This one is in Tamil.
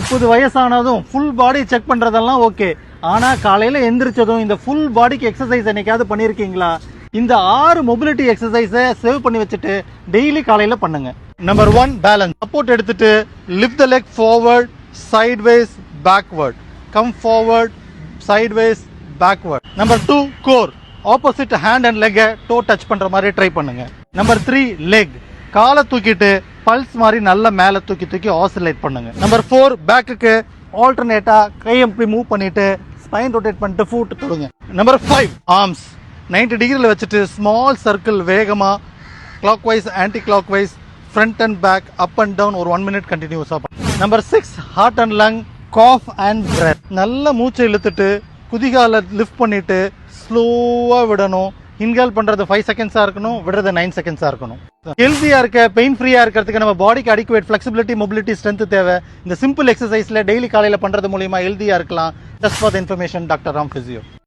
30 வயசானதும் ஃபுல் பாடி செக் பண்றதெல்லாம் ஓகே. ஆனா காலையில எந்திரிச்சதும் இந்த ஃபுல் பாடிக்கு எக்ஸசைஸ் என்னைக்காவது பண்ணிருக்கீங்களா? இந்த 6 மொபிலிட்டி எக்ஸசைஸை சேவ் பண்ணி வச்சுட்டு டெய்லி காலையில பண்ணுங்க. Number 1 balance. சப்போர்ட் எடுத்துட்டு lift the leg forward, sideways, backward. Come forward, sideways, backward. Number 2 core. Opposite hand and லெக்கை டோ டச் பண்ற மாதிரி ட்ரை பண்ணுங்க. Number 3 leg. காலை தூக்கிட்டு பல்ஸ் மாதிரி நல்ல மேல தூக்கி தூக்கி ஆசிலேட் பண்ணுங்க. நம்பர் 4 பேக்குக்கு ஆல்டர்னேட்டா கை அப்படி மூவ் பண்ணிட்டு ஸ்பைன் ரொட்டேட் பண்ணிட்டு ஃபுட் தொடுங்க. Number 5 arms. 90 டிகிரியில் வச்சுட்டு ஸ்மால் சர்க்கிள் வேகமா clockwise, anti clockwise, front and back, up and down ஒரு 1 மினிட் கண்டினியூஸா பண்ணுங்க. Number 6 heart and lung, cough and breath. நல்ல மூச்சை இழுத்துட்டு குதிகால லிஃப்ட் பண்ணிட்டு ஸ்லோவா விடணும். இன்ஹேல் பண்றது 5 செகண்ட்ஸா இருக்கணும், விடுறது 9 செகண்ட்ஸா இருக்கணும். ஹெல்த்தியா இருக்க, பெயின் ஃப்ரீயா இருக்கிறதுக்கு நம்ம பாடிக்கு அடிக்குவேட் ஃபிளெக்சிபிலிட்டி, மொபிலிட்டி, ஸ்ட்ரென்த் தேவை. இந்த சிம்பிள் எக்ஸசைஸ்ல டெய்லி காலையில பண்றது மூலியமா ஹெல்த்தியா இருக்கலாம். Just for the information, doctor Ram physio.